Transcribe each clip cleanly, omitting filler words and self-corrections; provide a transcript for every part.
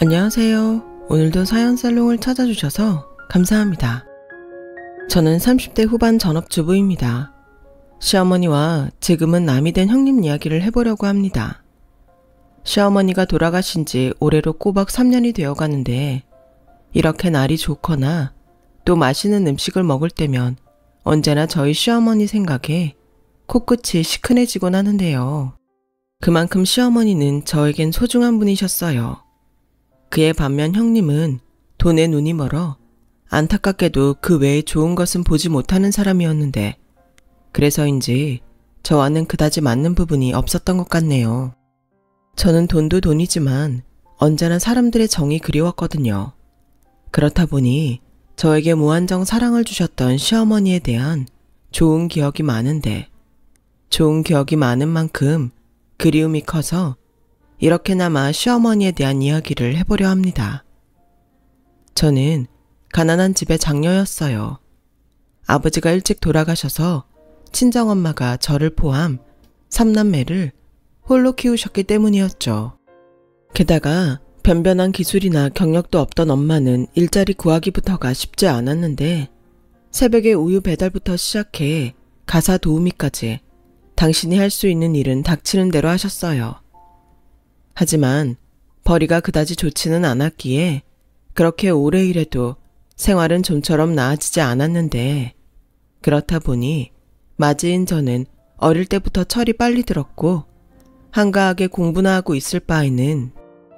안녕하세요. 오늘도 사연 살롱을 찾아주셔서 감사합니다. 저는 30대 후반 전업주부입니다. 시어머니와 지금은 남이 된 형님 이야기를 해보려고 합니다. 시어머니가 돌아가신 지 올해로 꼬박 3년이 되어 가는데 이렇게 날이 좋거나 또 맛있는 음식을 먹을 때면 언제나 저희 시어머니 생각에 코끝이 시큰해지곤 하는데요. 그만큼 시어머니는 저에겐 소중한 분이셨어요. 그에 반면 형님은 돈에 눈이 멀어 안타깝게도 그 외에 좋은 것은 보지 못하는 사람이었는데 그래서인지 저와는 그다지 맞는 부분이 없었던 것 같네요. 저는 돈도 돈이지만 언제나 사람들의 정이 그리웠거든요. 그렇다 보니 저에게 무한정 사랑을 주셨던 시어머니에 대한 좋은 기억이 많은데 좋은 기억이 많은 만큼 그리움이 커서 이렇게나마 시어머니에 대한 이야기를 해보려 합니다. 저는 가난한 집의 장녀였어요. 아버지가 일찍 돌아가셔서 친정엄마가 저를 포함 3남매를 홀로 키우셨기 때문이었죠. 게다가 변변한 기술이나 경력도 없던 엄마는 일자리 구하기부터가 쉽지 않았는데 새벽에 우유 배달부터 시작해 가사 도우미까지 당신이 할 수 있는 일은 닥치는 대로 하셨어요. 하지만 벌이가 그다지 좋지는 않았기에 그렇게 오래 일해도 생활은 좀처럼 나아지지 않았는데 그렇다 보니 맞이인 저는 어릴 때부터 철이 빨리 들었고 한가하게 공부나 하고 있을 바에는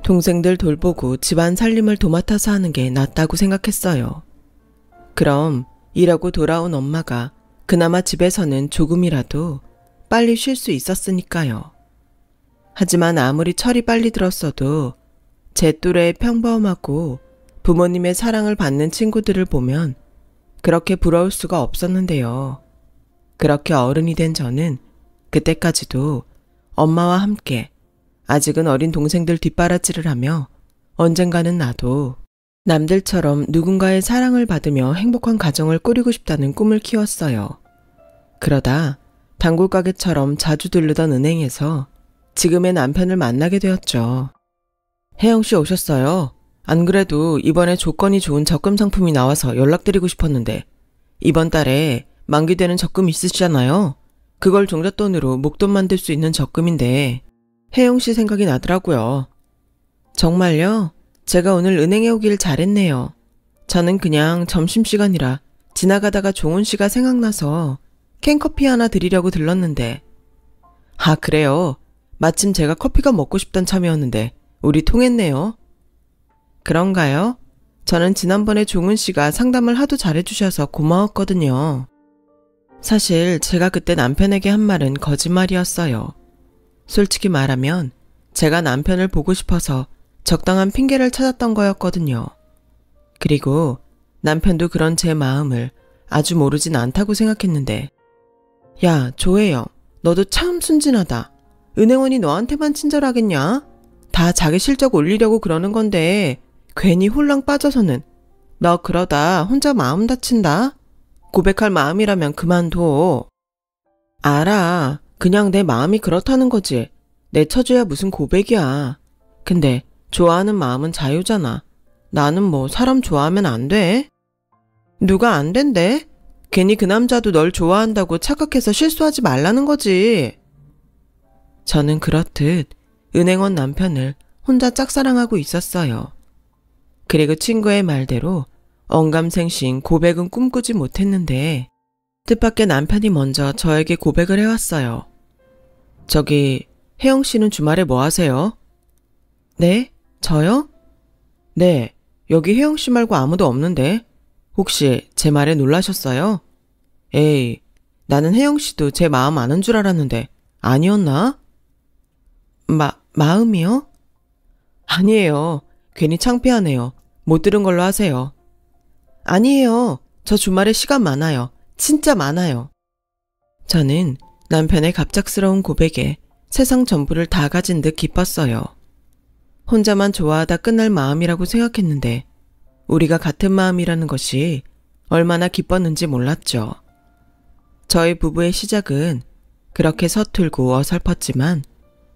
동생들 돌보고 집안 살림을 도맡아서 하는 게 낫다고 생각했어요. 그럼 일하고 돌아온 엄마가 그나마 집에서는 조금이라도 빨리 쉴 수 있었으니까요. 하지만 아무리 철이 빨리 들었어도 제 또래의 평범하고 부모님의 사랑을 받는 친구들을 보면 그렇게 부러울 수가 없었는데요. 그렇게 어른이 된 저는 그때까지도 엄마와 함께 아직은 어린 동생들 뒷바라지를 하며 언젠가는 나도 남들처럼 누군가의 사랑을 받으며 행복한 가정을 꾸리고 싶다는 꿈을 키웠어요. 그러다 단골 가게처럼 자주 들르던 은행에서 지금의 남편을 만나게 되었죠. 혜영씨 오셨어요. 안 그래도 이번에 조건이 좋은 적금 상품이 나와서 연락드리고 싶었는데 이번 달에 만기되는 적금 있으시잖아요. 그걸 종잣돈으로 목돈 만들 수 있는 적금인데 혜영씨 생각이 나더라고요. 정말요? 제가 오늘 은행에 오길 잘했네요. 저는 그냥 점심시간이라 지나가다가 종훈씨가 생각나서 캔커피 하나 드리려고 들렀는데 아 그래요? 마침 제가 커피가 먹고 싶던 참이었는데 우리 통했네요. 그런가요? 저는 지난번에 종훈씨가 상담을 하도 잘해주셔서 고마웠거든요. 사실 제가 그때 남편에게 한 말은 거짓말이었어요. 솔직히 말하면 제가 남편을 보고 싶어서 적당한 핑계를 찾았던 거였거든요. 그리고 남편도 그런 제 마음을 아주 모르진 않다고 생각했는데 야 조혜영 너도 참 순진하다. 은행원이 너한테만 친절하겠냐? 다 자기 실적 올리려고 그러는 건데 괜히 홀랑 빠져서는 너 그러다 혼자 마음 다친다? 고백할 마음이라면 그만둬. 알아. 그냥 내 마음이 그렇다는 거지. 내 처지야 무슨 고백이야. 근데 좋아하는 마음은 자유잖아. 나는 뭐 사람 좋아하면 안 돼? 누가 안 된대? 괜히 그 남자도 널 좋아한다고 착각해서 실수하지 말라는 거지. 저는 그렇듯 은행원 남편을 혼자 짝사랑하고 있었어요. 그리고 친구의 말대로 언감생심 고백은 꿈꾸지 못했는데 뜻밖의 남편이 먼저 저에게 고백을 해왔어요. 저기 혜영씨는 주말에 뭐 하세요? 네? 저요? 네, 여기 혜영씨 말고 아무도 없는데 혹시 제 말에 놀라셨어요? 에이, 나는 혜영씨도 제 마음 아는 줄 알았는데 아니었나? 마음이요? 아니에요. 괜히 창피하네요. 못 들은 걸로 하세요. 아니에요. 저 주말에 시간 많아요. 진짜 많아요. 저는 남편의 갑작스러운 고백에 세상 전부를 다 가진 듯 기뻤어요. 혼자만 좋아하다 끝날 마음이라고 생각했는데 우리가 같은 마음이라는 것이 얼마나 기뻤는지 몰랐죠. 저희 부부의 시작은 그렇게 서툴고 어설펐지만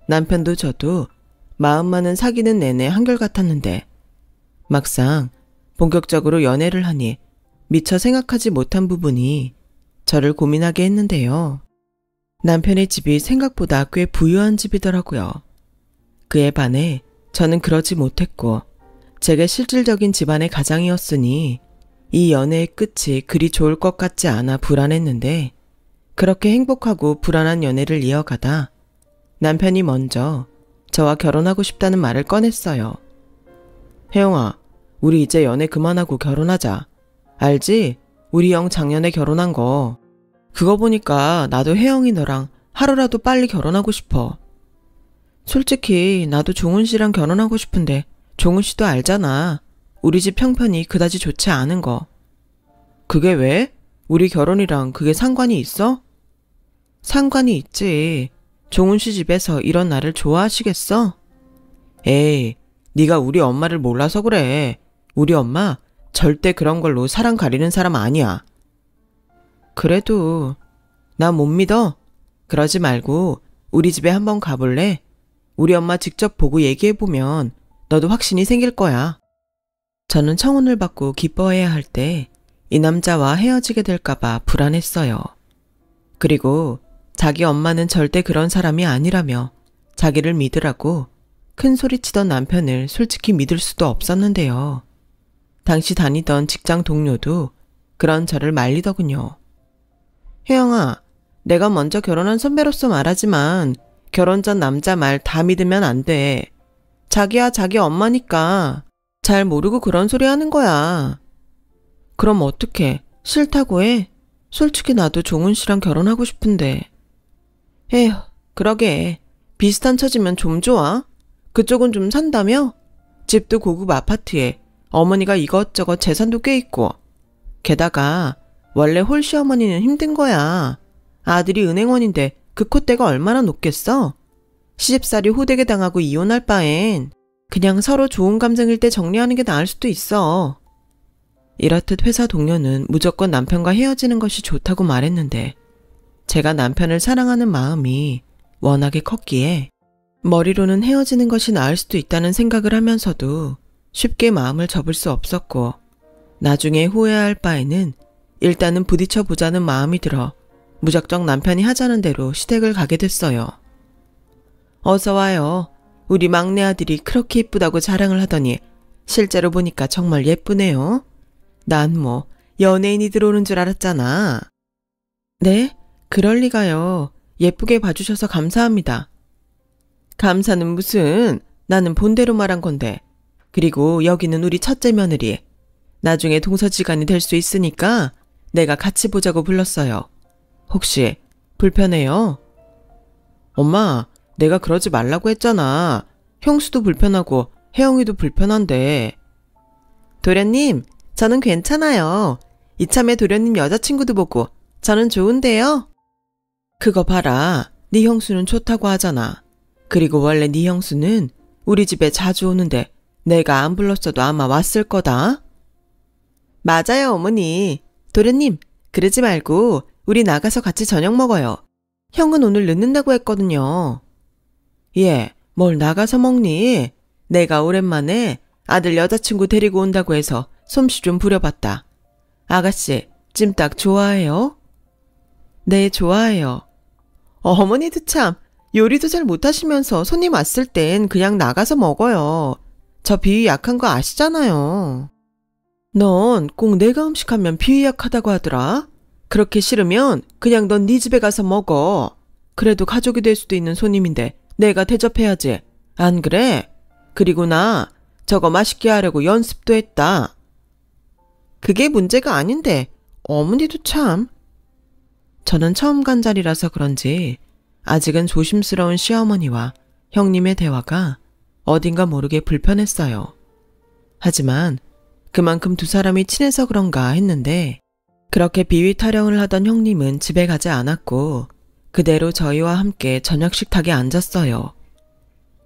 남편도 저도 마음만은 사귀는 내내 한결같았는데 막상 본격적으로 연애를 하니 미처 생각하지 못한 부분이 저를 고민하게 했는데요. 남편의 집이 생각보다 꽤 부유한 집이더라고요. 그에 반해 저는 그러지 못했고 제게 실질적인 집안의 가장이었으니 이 연애의 끝이 그리 좋을 것 같지 않아 불안했는데 그렇게 행복하고 불안한 연애를 이어가다 남편이 먼저 저와 결혼하고 싶다는 말을 꺼냈어요. 혜영아, 우리 이제 연애 그만하고 결혼하자. 알지? 우리 영 작년에 결혼한 거. 그거 보니까 나도 혜영이 너랑 하루라도 빨리 결혼하고 싶어. 솔직히 나도 종훈 씨랑 결혼하고 싶은데 종훈 씨도 알잖아. 우리 집 형편이 그다지 좋지 않은 거. 그게 왜? 우리 결혼이랑 그게 상관이 있어? 상관이 있지. 종훈 씨 집에서 이런 나를 좋아하시겠어? 에이, 네가 우리 엄마를 몰라서 그래. 우리 엄마 절대 그런 걸로 사랑 가리는 사람 아니야. 그래도 나 못 믿어? 그러지 말고 우리 집에 한번 가볼래? 우리 엄마 직접 보고 얘기해보면 너도 확신이 생길 거야. 저는 청혼을 받고 기뻐해야 할 때 이 남자와 헤어지게 될까봐 불안했어요. 그리고 자기 엄마는 절대 그런 사람이 아니라며 자기를 믿으라고 큰 소리치던 남편을 솔직히 믿을 수도 없었는데요. 당시 다니던 직장 동료도 그런 저를 말리더군요. 혜영아, 내가 먼저 결혼한 선배로서 말하지만 결혼 전 남자 말 다 믿으면 안 돼. 자기야 자기 엄마니까 잘 모르고 그런 소리 하는 거야. 그럼 어떡해? 싫다고 해? 솔직히 나도 종훈 씨랑 결혼하고 싶은데. 에휴, 그러게. 비슷한 처지면 좀 좋아? 그쪽은 좀 산다며? 집도 고급 아파트에 어머니가 이것저것 재산도 꽤 있고. 게다가 원래 홀시어머니는 힘든 거야. 아들이 은행원인데 그 콧대가 얼마나 높겠어? 시집살이 호되게 당하고 이혼할 바엔 그냥 서로 좋은 감정일 때 정리하는 게 나을 수도 있어. 이렇듯 회사 동료는 무조건 남편과 헤어지는 것이 좋다고 말했는데 제가 남편을 사랑하는 마음이 워낙에 컸기에 머리로는 헤어지는 것이 나을 수도 있다는 생각을 하면서도 쉽게 마음을 접을 수 없었고 나중에 후회할 바에는 일단은 부딪혀보자는 마음이 들어 무작정 남편이 하자는 대로 시댁을 가게 됐어요. 어서 와요. 우리 막내 아들이 그렇게 예쁘다고 자랑을 하더니 실제로 보니까 정말 예쁘네요. 난 뭐 연예인이 들어오는 줄 알았잖아. 네? 그럴 리가요. 예쁘게 봐주셔서 감사합니다. 감사는 무슨, 나는 본대로 말한 건데. 그리고 여기는 우리 첫째 며느리. 나중에 동서지간이 될 수 있으니까 내가 같이 보자고 불렀어요. 혹시 불편해요? 엄마, 내가 그러지 말라고 했잖아. 형수도 불편하고 혜영이도 불편한데. 도련님, 저는 괜찮아요. 이참에 도련님 여자친구도 보고 저는 좋은데요. 그거 봐라. 네 형수는 좋다고 하잖아. 그리고 원래 네 형수는 우리 집에 자주 오는데 내가 안 불렀어도 아마 왔을 거다. 맞아요, 어머니. 도련님, 그러지 말고 우리 나가서 같이 저녁 먹어요. 형은 오늘 늦는다고 했거든요. 예, 뭘 나가서 먹니? 내가 오랜만에 아들 여자친구 데리고 온다고 해서 솜씨 좀 부려봤다. 아가씨, 찜닭 좋아해요? 네, 좋아해요. 어머니도 참, 요리도 잘 못하시면서 손님 왔을 땐 그냥 나가서 먹어요. 저 비위 약한 거 아시잖아요. 넌 꼭 내가 음식하면 비위 약하다고 하더라. 그렇게 싫으면 그냥 넌 네 집에 가서 먹어. 그래도 가족이 될 수도 있는 손님인데 내가 대접해야지. 안 그래? 그리고 나 저거 맛있게 하려고 연습도 했다. 그게 문제가 아닌데 어머니도 참. 저는 처음 간 자리라서 그런지 아직은 조심스러운 시어머니와 형님의 대화가 어딘가 모르게 불편했어요. 하지만 그만큼 두 사람이 친해서 그런가 했는데 그렇게 비위 타령을 하던 형님은 집에 가지 않았고 그대로 저희와 함께 저녁 식탁에 앉았어요.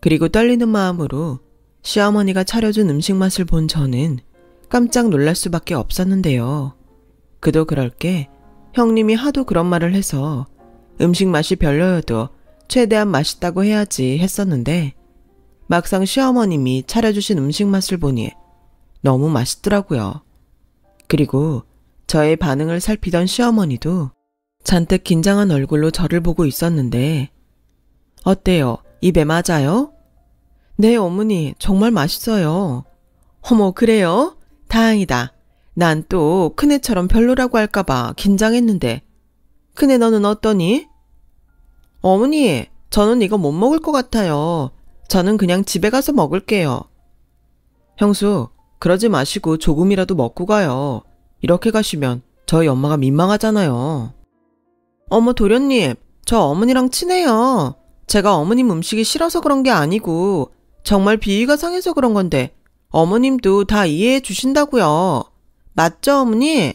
그리고 떨리는 마음으로 시어머니가 차려준 음식 맛을 본 저는 깜짝 놀랄 수밖에 없었는데요. 그도 그럴 게 형님이 하도 그런 말을 해서 음식 맛이 별로여도 최대한 맛있다고 해야지 했었는데 막상 시어머님이 차려주신 음식 맛을 보니 너무 맛있더라고요. 그리고 저의 반응을 살피던 시어머니도 잔뜩 긴장한 얼굴로 저를 보고 있었는데 어때요? 입에 맞아요? 네, 어머니, 정말 맛있어요. 어머, 그래요? 다행이다. 난 또 큰애처럼 별로라고 할까봐 긴장했는데. 큰애 너는 어떠니? 어머니, 저는 이거 못 먹을 것 같아요. 저는 그냥 집에 가서 먹을게요. 형수, 그러지 마시고 조금이라도 먹고 가요. 이렇게 가시면 저희 엄마가 민망하잖아요. 어머, 도련님, 저 어머니랑 친해요. 제가 어머님 음식이 싫어서 그런 게 아니고 정말 비위가 상해서 그런 건데 어머님도 다 이해해 주신다고요. 맞죠, 어머니?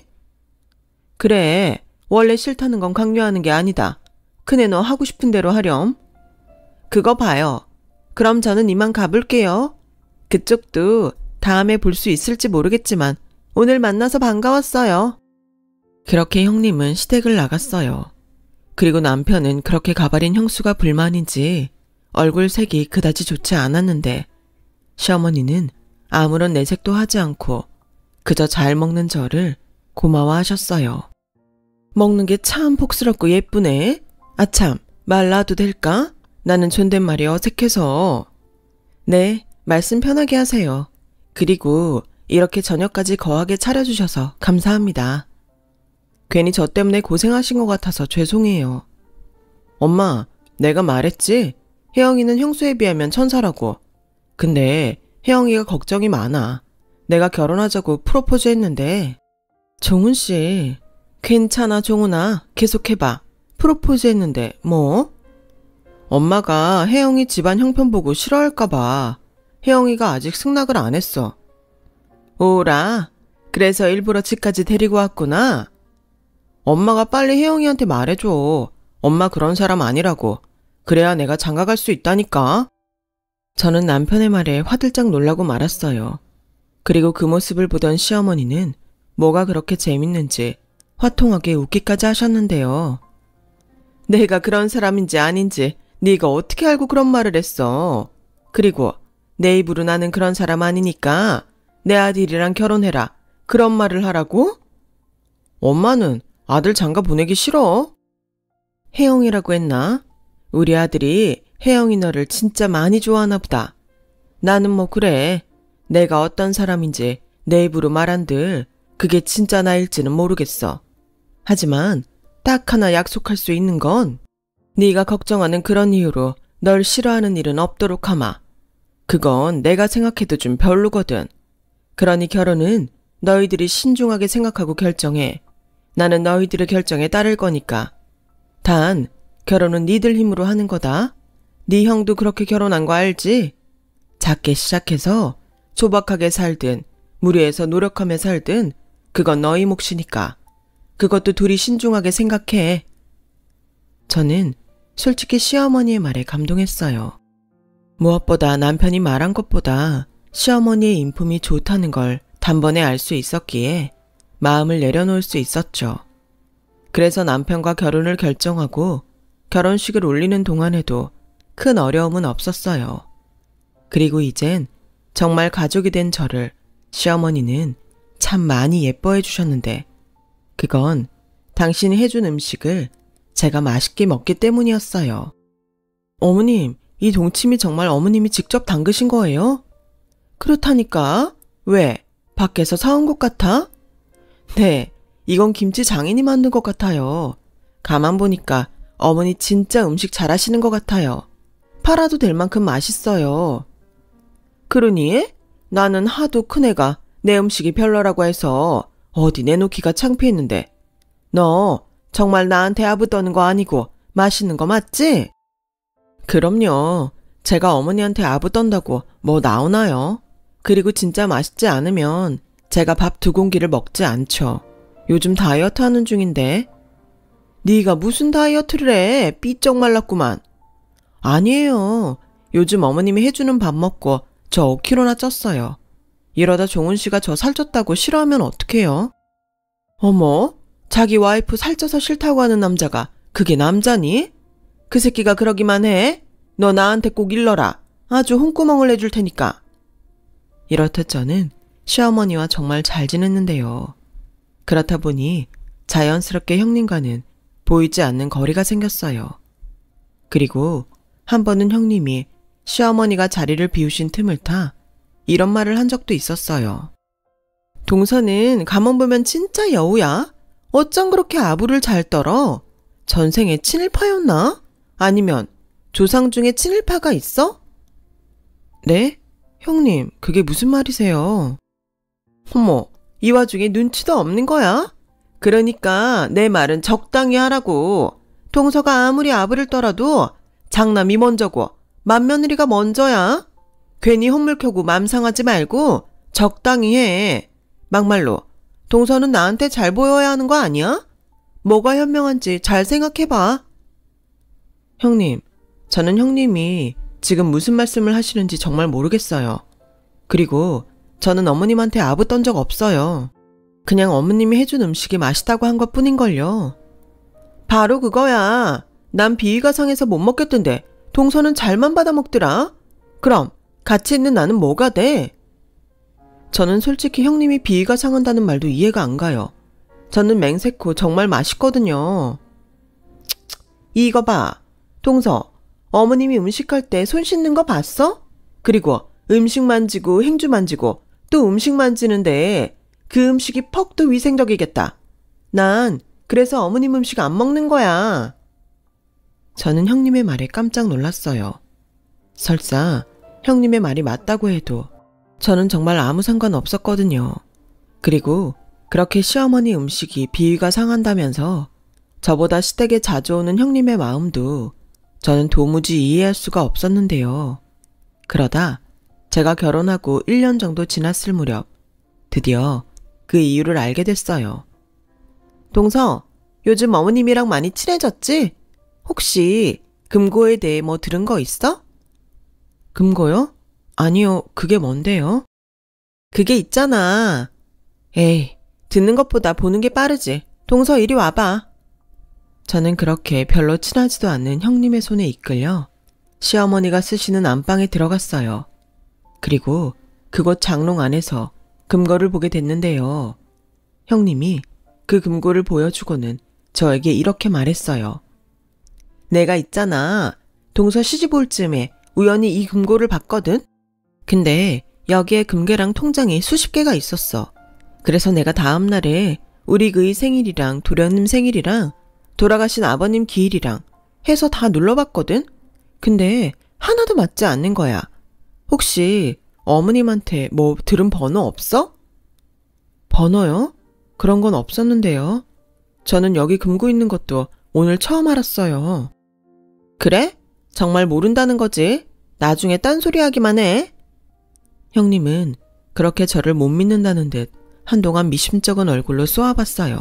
그래, 원래 싫다는 건 강요하는 게 아니다. 큰애 너 하고 싶은 대로 하렴. 그거 봐요. 그럼 저는 이만 가볼게요. 그쪽도 다음에 볼 수 있을지 모르겠지만 오늘 만나서 반가웠어요. 그렇게 형님은 시댁을 나갔어요. 그리고 남편은 그렇게 가버린 형수가 불만인지 얼굴 색이 그다지 좋지 않았는데 시어머니는 아무런 내색도 하지 않고 그저 잘 먹는 저를 고마워하셨어요. 먹는 게 참 복스럽고 예쁘네. 아참, 말 놔도 될까? 나는 존댓말이 어색해서. 네, 말씀 편하게 하세요. 그리고 이렇게 저녁까지 거하게 차려주셔서 감사합니다. 괜히 저 때문에 고생하신 것 같아서 죄송해요. 엄마, 내가 말했지? 혜영이는 형수에 비하면 천사라고. 근데 혜영이가 걱정이 많아. 내가 결혼하자고 프로포즈 했는데. 종훈 씨, 괜찮아 종훈아. 계속해봐. 프로포즈 했는데 뭐? 엄마가 혜영이 집안 형편 보고 싫어할까봐 혜영이가 아직 승낙을 안 했어. 오라, 그래서 일부러 집까지 데리고 왔구나. 엄마가 빨리 혜영이한테 말해줘. 엄마 그런 사람 아니라고. 그래야 내가 장가갈 수 있다니까. 저는 남편의 말에 화들짝 놀라고 말았어요. 그리고 그 모습을 보던 시어머니는 뭐가 그렇게 재밌는지 화통하게 웃기까지 하셨는데요. 내가 그런 사람인지 아닌지 네가 어떻게 알고 그런 말을 했어. 그리고 내 입으로 나는 그런 사람 아니니까 내 아들이랑 결혼해라. 그런 말을 하라고? 엄마는 아들 장가 보내기 싫어. 혜영이라고 했나? 우리 아들이 혜영이 너를 진짜 많이 좋아하나 보다. 나는 뭐 그래. 내가 어떤 사람인지 내 입으로 말한들 그게 진짜 나일지는 모르겠어. 하지만 딱 하나 약속할 수 있는 건 네가 걱정하는 그런 이유로 널 싫어하는 일은 없도록 하마. 그건 내가 생각해도 좀 별로거든. 그러니 결혼은 너희들이 신중하게 생각하고 결정해. 나는 너희들의 결정에 따를 거니까. 단 결혼은 니들 힘으로 하는 거다. 네 형도 그렇게 결혼한 거 알지? 작게 시작해서 소박하게 살든 무리해서 노력하며 살든 그건 너희 몫이니까. 그것도 둘이 신중하게 생각해. 저는 솔직히 시어머니의 말에 감동했어요. 무엇보다 남편이 말한 것보다 시어머니의 인품이 좋다는 걸 단번에 알 수 있었기에 마음을 내려놓을 수 있었죠. 그래서 남편과 결혼을 결정하고 결혼식을 올리는 동안에도 큰 어려움은 없었어요. 그리고 이젠 정말 가족이 된 저를 시어머니는 참 많이 예뻐해 주셨는데 그건 당신이 해준 음식을 제가 맛있게 먹기 때문이었어요. 어머님, 이 동치미 정말 어머님이 직접 담그신 거예요? 그렇다니까. 왜? 밖에서 사온 것 같아? 네, 이건 김치 장인이 만든 것 같아요. 가만 보니까 어머니 진짜 음식 잘하시는 것 같아요. 팔아도 될 만큼 맛있어요. 그러니? 나는 하도 큰애가 내 음식이 별로라고 해서 어디 내놓기가 창피했는데 너 정말 나한테 아부 떠는 거 아니고 맛있는 거 맞지? 그럼요. 제가 어머니한테 아부 떤다고 뭐 나오나요? 그리고 진짜 맛있지 않으면 제가 밥 2공기를 먹지 않죠. 요즘 다이어트 하는 중인데. 네가 무슨 다이어트를 해? 삐쩍 말랐구만. 아니에요. 요즘 어머님이 해주는 밥 먹고 저 5kg나 쪘어요. 이러다 종훈 씨가 저 살쪘다고 싫어하면 어떡해요? 어머, 자기 와이프 살쪄서 싫다고 하는 남자가 그게 남자니? 그 새끼가 그러기만 해? 너 나한테 꼭 일러라. 아주 홍구멍을 내줄 테니까. 이렇듯 저는 시어머니와 정말 잘 지냈는데요. 그렇다 보니 자연스럽게 형님과는 보이지 않는 거리가 생겼어요. 그리고 한 번은 형님이 시어머니가 자리를 비우신 틈을 타 이런 말을 한 적도 있었어요. 동서는 가만 보면 진짜 여우야? 어쩜 그렇게 아부를 잘 떨어? 전생에 친일파였나? 아니면 조상 중에 친일파가 있어? 네? 형님, 그게 무슨 말이세요? 어머, 이 와중에 눈치도 없는 거야? 그러니까 내 말은 적당히 하라고. 동서가 아무리 아부를 떨어도 장남이 먼저고 맏며느리가 먼저야. 괜히 헛물 켜고 맘 상하지 말고 적당히 해. 막말로 동서는 나한테 잘 보여야 하는 거 아니야? 뭐가 현명한지 잘 생각해봐. 형님, 저는 형님이 지금 무슨 말씀을 하시는지 정말 모르겠어요. 그리고 저는 어머님한테 아부 떤 적 없어요. 그냥 어머님이 해준 음식이 맛있다고 한 것뿐인걸요. 바로 그거야. 난 비위가 상해서 못 먹겠던데 동서는 잘만 받아 먹더라. 그럼 같이 있는 나는 뭐가 돼? 저는 솔직히 형님이 비위가 상한다는 말도 이해가 안 가요. 저는 맹세코 정말 맛있거든요. 이거 봐. 동서, 어머님이 음식할 때 손 씻는 거 봤어? 그리고 음식 만지고 행주 만지고 또 음식 만지는데 그 음식이 퍽도 위생적이겠다. 난 그래서 어머님 음식 안 먹는 거야. 저는 형님의 말에 깜짝 놀랐어요. 설사 형님의 말이 맞다고 해도 저는 정말 아무 상관 없었거든요. 그리고 그렇게 시어머니 음식이 비위가 상한다면서 저보다 시댁에 자주 오는 형님의 마음도 저는 도무지 이해할 수가 없었는데요. 그러다 제가 결혼하고 1년 정도 지났을 무렵 드디어 그 이유를 알게 됐어요. 동서, 요즘 어머님이랑 많이 친해졌지? 혹시 금고에 대해 뭐 들은 거 있어? 금고요? 아니요, 그게 뭔데요? 그게 있잖아. 에이, 듣는 것보다 보는 게 빠르지. 동서 이리 와봐. 저는 그렇게 별로 친하지도 않는 형님의 손에 이끌려 시어머니가 쓰시는 안방에 들어갔어요. 그리고 그곳 장롱 안에서 금고를 보게 됐는데요. 형님이 그 금고를 보여주고는 저에게 이렇게 말했어요. 내가 있잖아. 동서 시집 올 쯤에 우연히 이 금고를 봤거든? 근데 여기에 금괴랑 통장이 수십 개가 있었어. 그래서 내가 다음 날에 우리 그의 생일이랑 도련님 생일이랑 돌아가신 아버님 기일이랑 해서 다 눌러봤거든? 근데 하나도 맞지 않는 거야. 혹시 어머님한테 뭐 들은 번호 없어? 번호요? 그런 건 없었는데요. 저는 여기 금고 있는 것도 오늘 처음 알았어요. 그래? 정말 모른다는 거지? 나중에 딴소리하기만 해. 형님은 그렇게 저를 못 믿는다는 듯 한동안 미심쩍은 얼굴로 쏘아봤어요.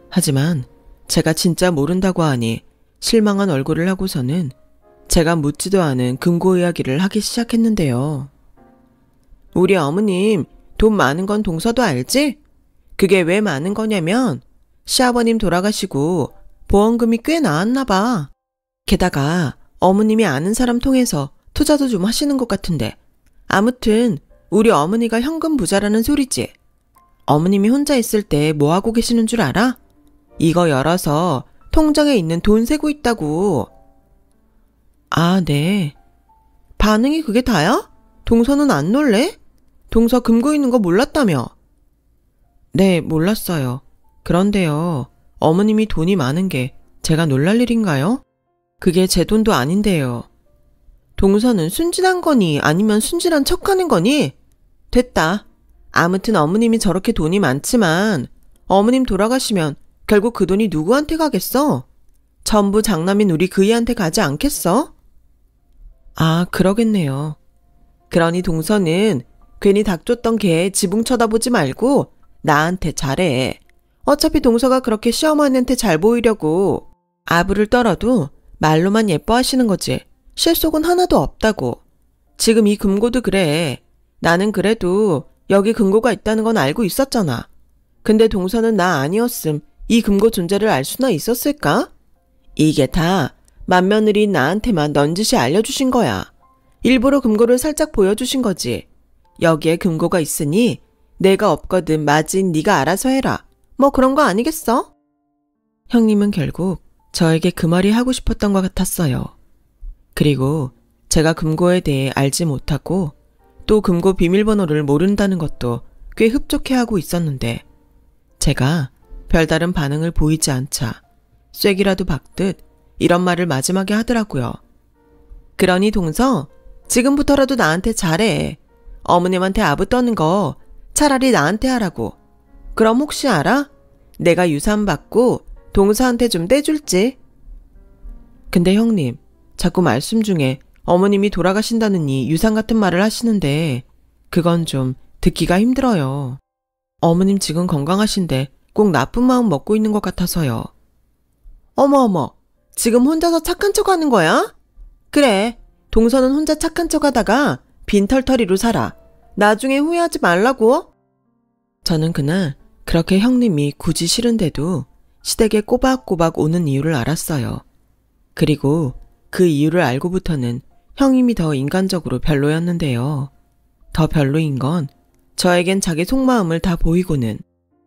하지만 제가 진짜 모른다고 하니 실망한 얼굴을 하고서는 제가 묻지도 않은 금고 이야기를 하기 시작했는데요. 우리 어머님 돈 많은 건 동서도 알지? 그게 왜 많은 거냐면 시아버님 돌아가시고 보험금이 꽤 나왔나 봐. 게다가 어머님이 아는 사람 통해서 투자도 좀 하시는 것 같은데 아무튼 우리 어머니가 현금 부자라는 소리지. 어머님이 혼자 있을 때 뭐 하고 계시는 줄 알아? 이거 열어서 통장에 있는 돈 세고 있다고. 아, 네. 반응이 그게 다야? 동서는 안 놀래? 동서 금고 있는 거 몰랐다며? 네, 몰랐어요. 그런데요, 어머님이 돈이 많은 게 제가 놀랄 일인가요? 그게 제 돈도 아닌데요. 동서는 순진한 거니 아니면 순진한 척하는 거니? 됐다. 아무튼 어머님이 저렇게 돈이 많지만 어머님 돌아가시면 결국 그 돈이 누구한테 가겠어? 전부 장남인 우리 그이한테 가지 않겠어? 아, 그러겠네요. 그러니 동서는 괜히 닥쳤던 개 지붕 쳐다보지 말고 나한테 잘해. 어차피 동서가 그렇게 시어머니한테 잘 보이려고 아부를 떨어도 말로만 예뻐하시는 거지 실속은 하나도 없다고. 지금 이 금고도 그래. 나는 그래도 여기 금고가 있다는 건 알고 있었잖아. 근데 동서는 나 아니었음 이 금고 존재를 알 수나 있었을까? 이게 다 맏며느리인 나한테만 넌지시 알려주신 거야. 일부러 금고를 살짝 보여주신 거지. 여기에 금고가 있으니 내가 없거든 마진 네가 알아서 해라. 뭐 그런 거 아니겠어? 형님은 결국 저에게 그 말이 하고 싶었던 것 같았어요. 그리고 제가 금고에 대해 알지 못하고 또 금고 비밀번호를 모른다는 것도 꽤 흡족해하고 있었는데 제가 별다른 반응을 보이지 않자 쐐기라도 박듯 이런 말을 마지막에 하더라고요. 그러니 동서, 지금부터라도 나한테 잘해. 어머님한테 아부 떠는 거 차라리 나한테 하라고. 그럼 혹시 알아? 내가 유산 받고 동서한테 좀 떼줄지. 근데 형님, 자꾸 말씀 중에 어머님이 돌아가신다느니 유산 같은 말을 하시는데 그건 좀 듣기가 힘들어요. 어머님 지금 건강하신데 꼭 나쁜 마음 먹고 있는 것 같아서요. 어머, 지금 혼자서 착한 척 하는 거야? 그래, 동서는 혼자 착한 척 하다가 빈털터리로 살아. 나중에 후회하지 말라고. 저는 그날 그렇게 형님이 굳이 싫은데도 시댁에 꼬박꼬박 오는 이유를 알았어요. 그리고 그 이유를 알고부터는 형님이 더 인간적으로 별로였는데요. 더 별로인 건 저에겐 자기 속마음을 다 보이고는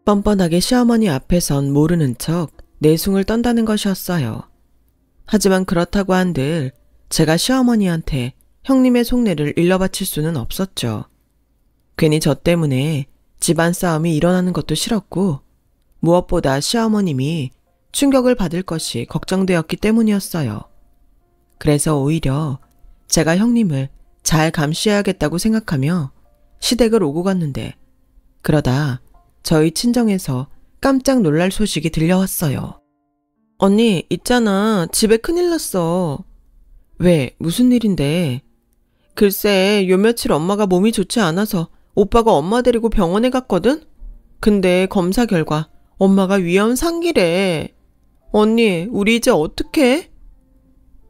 뻔뻔하게 시어머니 앞에선 모르는 척 내숭을 떤다는 것이었어요. 하지만 그렇다고 한들 제가 시어머니한테 형님의 속내를 일러바칠 수는 없었죠. 괜히 저 때문에 집안 싸움이 일어나는 것도 싫었고 무엇보다 시어머님이 충격을 받을 것이 걱정되었기 때문이었어요. 그래서 오히려 제가 형님을 잘 감시해야겠다고 생각하며 시댁을 오고 갔는데 그러다 저희 친정에서 깜짝 놀랄 소식이 들려왔어요. 언니, 있잖아. 집에 큰일 났어. 왜? 무슨 일인데? 글쎄, 요 며칠 엄마가 몸이 좋지 않아서 오빠가 엄마 데리고 병원에 갔거든? 근데 검사 결과 엄마가 위암 상기래. 언니, 우리 이제 어떡해?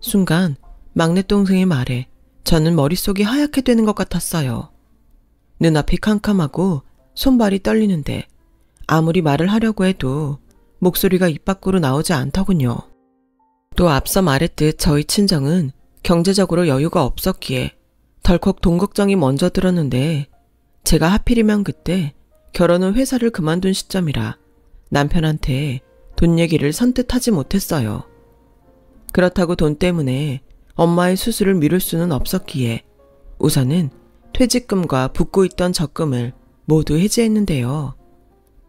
순간 막내 동생의 말에 저는 머릿속이 하얗게 되는 것 같았어요. 눈앞이 캄캄하고 손발이 떨리는데 아무리 말을 하려고 해도 목소리가 입 밖으로 나오지 않더군요. 또 앞서 말했듯 저희 친정은 경제적으로 여유가 없었기에 덜컥 돈 걱정이 먼저 들었는데 제가 하필이면 그때 결혼 후 회사를 그만둔 시점이라 남편한테 돈 얘기를 선뜻 하지 못했어요. 그렇다고 돈 때문에 엄마의 수술을 미룰 수는 없었기에 우선은 퇴직금과 붓고 있던 적금을 모두 해지했는데요.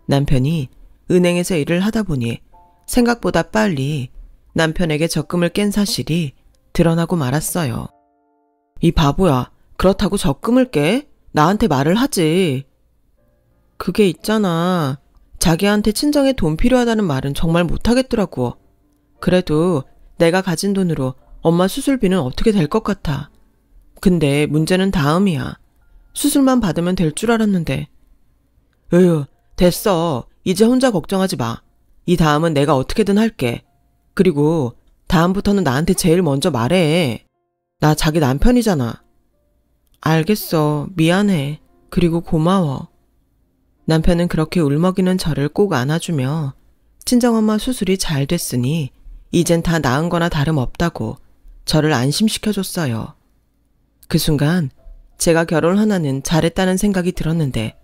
남편이 은행에서 일을 하다 보니 생각보다 빨리 남편에게 적금을 깬 사실이 드러나고 말았어요. 이 바보야, 그렇다고 적금을 깨? 나한테 말을 하지. 그게 있잖아. 자기한테 친정에 돈 필요하다는 말은 정말 못하겠더라고. 그래도 내가 가진 돈으로 엄마 수술비는 어떻게 될 것 같아. 근데 문제는 다음이야. 수술만 받으면 될 줄 알았는데. 으유, 됐어. 이제 혼자 걱정하지 마. 이 다음은 내가 어떻게든 할게. 그리고 다음부터는 나한테 제일 먼저 말해. 나 자기 남편이잖아. 알겠어. 미안해. 그리고 고마워. 남편은 그렇게 울먹이는 저를 꼭 안아주며 친정엄마 수술이 잘 됐으니 이젠 다 나은 거나 다름없다고 저를 안심시켜줬어요. 그 순간 제가 결혼 하나는 잘했다는 생각이 들었는데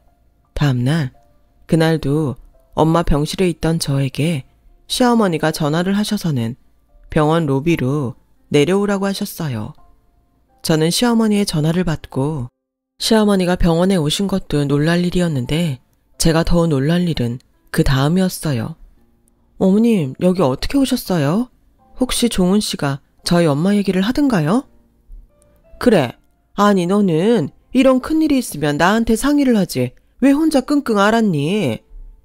다음날 그날도 엄마 병실에 있던 저에게 시어머니가 전화를 하셔서는 병원 로비로 내려오라고 하셨어요. 저는 시어머니의 전화를 받고 시어머니가 병원에 오신 것도 놀랄 일이었는데 제가 더 놀랄 일은 그 다음이었어요. 어머님, 여기 어떻게 오셨어요? 혹시 종훈 씨가 저희 엄마 얘기를 하던가요? 그래. 아니 너는 이런 큰일이 있으면 나한테 상의를 하지. 왜 혼자 끙끙 앓았니?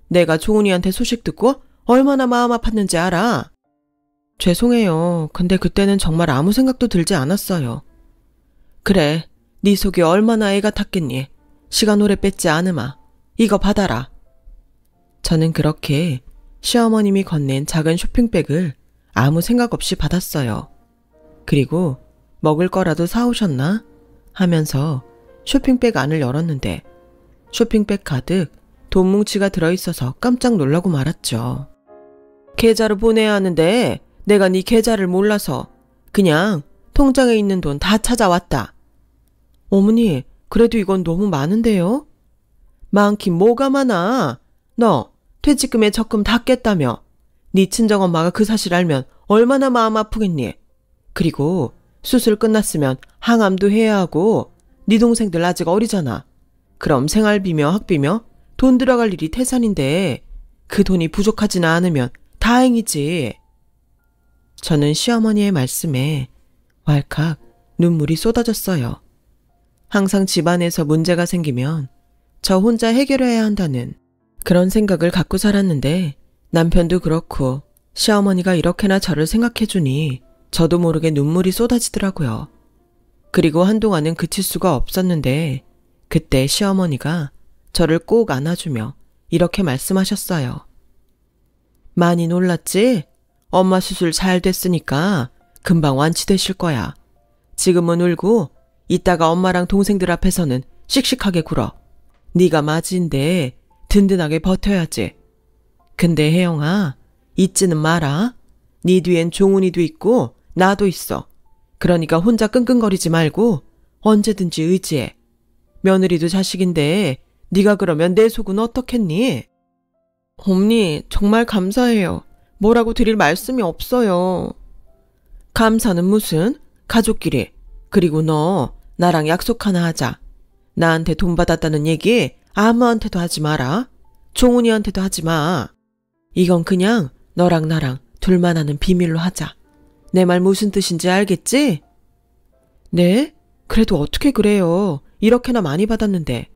내가 종훈이한테 소식 듣고 얼마나 마음 아팠는지 알아? 죄송해요. 근데 그때는 정말 아무 생각도 들지 않았어요. 그래. 네 속이 얼마나 애가 탔겠니? 시간 오래 뺐지 않으마. 이거 받아라. 저는 그렇게 시어머님이 건넨 작은 쇼핑백을 아무 생각 없이 받았어요. 그리고 먹을 거라도 사오셨나? 하면서 쇼핑백 안을 열었는데 쇼핑백 가득 돈 뭉치가 들어있어서 깜짝 놀라고 말았죠. 계좌로 보내야 하는데 내가 네 계좌를 몰라서 그냥 통장에 있는 돈 다 찾아왔다. 어머니, 그래도 이건 너무 많은데요? 많긴 뭐가 많아. 너 퇴직금에 적금 다 깼다며. 네 친정엄마가 그 사실 알면 얼마나 마음 아프겠니? 그리고 수술 끝났으면 항암도 해야 하고 네 동생들 아직 어리잖아. 그럼 생활비며 학비며 돈 들어갈 일이 태산인데 그 돈이 부족하지는 않으면 다행이지. 저는 시어머니의 말씀에 왈칵 눈물이 쏟아졌어요. 항상 집안에서 문제가 생기면 저 혼자 해결해야 한다는 그런 생각을 갖고 살았는데 남편도 그렇고 시어머니가 이렇게나 저를 생각해주니 저도 모르게 눈물이 쏟아지더라고요. 그리고 한동안은 그칠 수가 없었는데 그때 시어머니가 저를 꼭 안아주며 이렇게 말씀하셨어요. 많이 놀랐지? 엄마 수술 잘 됐으니까 금방 완치되실 거야. 지금은 울고 이따가 엄마랑 동생들 앞에서는 씩씩하게 굴어. 네가 맞이인데 든든하게 버텨야지. 근데 혜영아, 잊지는 마라. 네 뒤엔 종훈이도 있고 나도 있어. 그러니까 혼자 끙끙거리지 말고 언제든지 의지해. 며느리도 자식인데 네가 그러면 내 속은 어떻겠니? 언니, 정말 감사해요. 뭐라고 드릴 말씀이 없어요. 감사는 무슨? 가족끼리. 그리고 너 나랑 약속 하나 하자. 나한테 돈 받았다는 얘기 아무한테도 하지 마라. 종훈이한테도 하지 마. 이건 그냥 너랑 나랑 둘만 아는 비밀로 하자. 내 말 무슨 뜻인지 알겠지? 네? 그래도 어떻게 그래요. 이렇게나 많이 받았는데.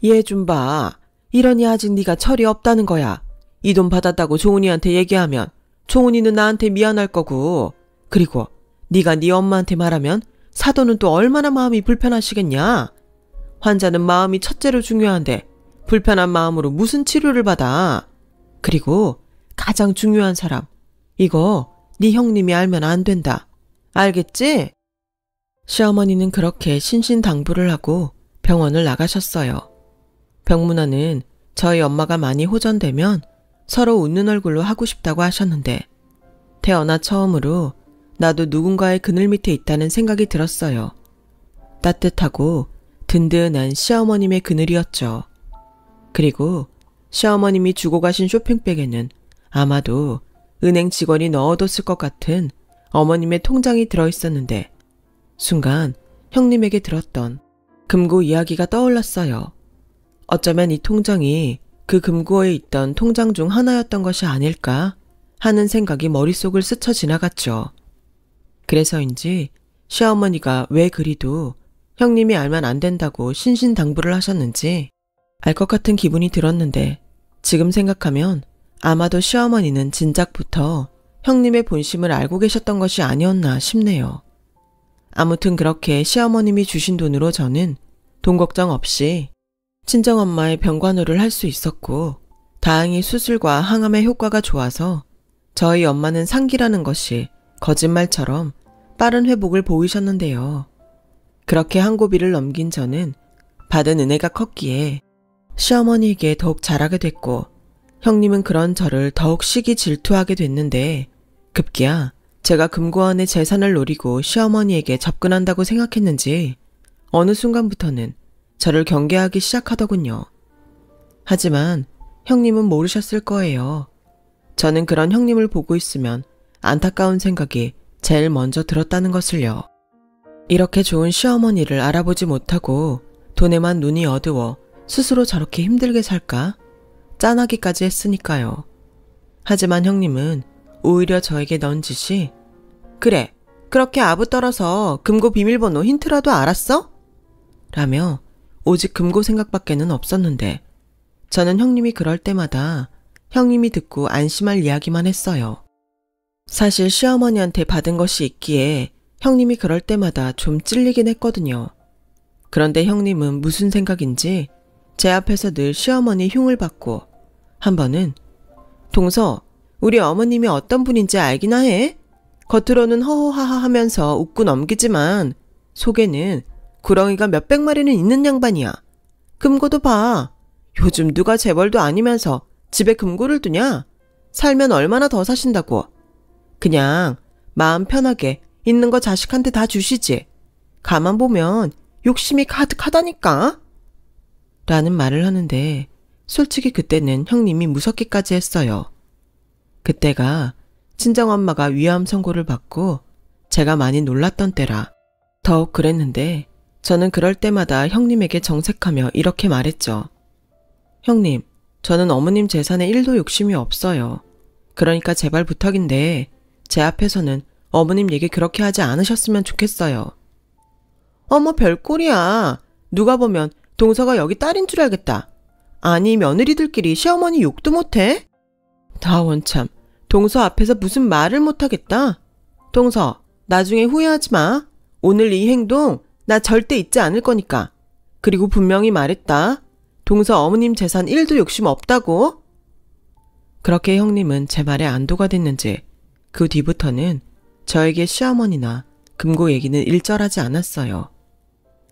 얘 좀 봐. 이러니 아직 네가 철이 없다는 거야. 이 돈 받았다고 종훈이한테 얘기하면 종훈이는 나한테 미안할 거고, 그리고 네가 네 엄마한테 말하면 사돈은 또 얼마나 마음이 불편하시겠냐. 환자는 마음이 첫째로 중요한데 불편한 마음으로 무슨 치료를 받아. 그리고 가장 중요한 사람, 이거 네 형님이 알면 안 된다. 알겠지? 시어머니는 그렇게 신신당부를 하고 병원을 나가셨어요. 병문안은 저희 엄마가 많이 호전되면 서로 웃는 얼굴로 하고 싶다고 하셨는데 태어나 처음으로 나도 누군가의 그늘 밑에 있다는 생각이 들었어요. 따뜻하고 든든한 시어머님의 그늘이었죠. 그리고 시어머님이 주고 가신 쇼핑백에는 아마도 은행 직원이 넣어뒀을 것 같은 어머님의 통장이 들어있었는데 순간 형님에게 들었던 금고 이야기가 떠올랐어요. 어쩌면 이 통장이 그 금고에 있던 통장 중 하나였던 것이 아닐까 하는 생각이 머릿속을 스쳐 지나갔죠. 그래서인지 시어머니가 왜 그리도 형님이 알면 안 된다고 신신당부를 하셨는지 알 것 같은 기분이 들었는데 지금 생각하면 아마도 시어머니는 진작부터 형님의 본심을 알고 계셨던 것이 아니었나 싶네요. 아무튼 그렇게 시어머님이 주신 돈으로 저는 돈 걱정 없이 친정엄마의 병간호를 할 수 있었고 다행히 수술과 항암의 효과가 좋아서 저희 엄마는 상기라는 것이 거짓말처럼 빠른 회복을 보이셨는데요. 그렇게 한 고비를 넘긴 저는 받은 은혜가 컸기에 시어머니에게 더욱 잘하게 됐고 형님은 그런 저를 더욱 시기 질투하게 됐는데 급기야 제가 금고안의 재산을 노리고 시어머니에게 접근한다고 생각했는지 어느 순간부터는 저를 경계하기 시작하더군요. 하지만 형님은 모르셨을 거예요. 저는 그런 형님을 보고 있으면 안타까운 생각이 제일 먼저 들었다는 것을요. 이렇게 좋은 시어머니를 알아보지 못하고 돈에만 눈이 어두워 스스로 저렇게 힘들게 살까? 짠하기까지 했으니까요. 하지만 형님은 오히려 저에게 넌지시 그래, 그렇게 아부 떨어서 금고 비밀번호 힌트라도 알았어? 라며 오직 금고 생각밖에는 없었는데 저는 형님이 그럴 때마다 형님이 듣고 안심할 이야기만 했어요. 사실 시어머니한테 받은 것이 있기에 형님이 그럴 때마다 좀 찔리긴 했거든요. 그런데 형님은 무슨 생각인지 제 앞에서 늘 시어머니 흉을 받고 한 번은 동서, 우리 어머님이 어떤 분인지 알기나 해? 겉으로는 허허하하 하면서 웃고 넘기지만 속에는 구렁이가 몇백 마리는 있는 양반이야. 금고도 봐. 요즘 누가 재벌도 아니면서 집에 금고를 두냐? 살면 얼마나 더 사신다고. 그냥 마음 편하게 있는 거 자식한테 다 주시지. 가만 보면 욕심이 가득하다니까. 라는 말을 하는데 솔직히 그때는 형님이 무섭기까지 했어요. 그때가 친정엄마가 위암 선고를 받고 제가 많이 놀랐던 때라 더욱 그랬는데 저는 그럴 때마다 형님에게 정색하며 이렇게 말했죠. 형님, 저는 어머님 재산에 1도 욕심이 없어요. 그러니까 제발 부탁인데 제 앞에서는 어머님 얘기 그렇게 하지 않으셨으면 좋겠어요. 어머 별꼴이야. 누가 보면 동서가 여기 딸인 줄 알겠다. 아니 며느리들끼리 시어머니 욕도 못해? 다 원참 동서 앞에서 무슨 말을 못하겠다. 동서 나중에 후회하지 마. 오늘 이 행동 나 절대 잊지 않을 거니까. 그리고 분명히 말했다. 동서 어머님 재산 1도 욕심 없다고. 그렇게 형님은 제 말에 안도가 됐는지 그 뒤부터는 저에게 시어머니나 금고 얘기는 일절하지 않았어요.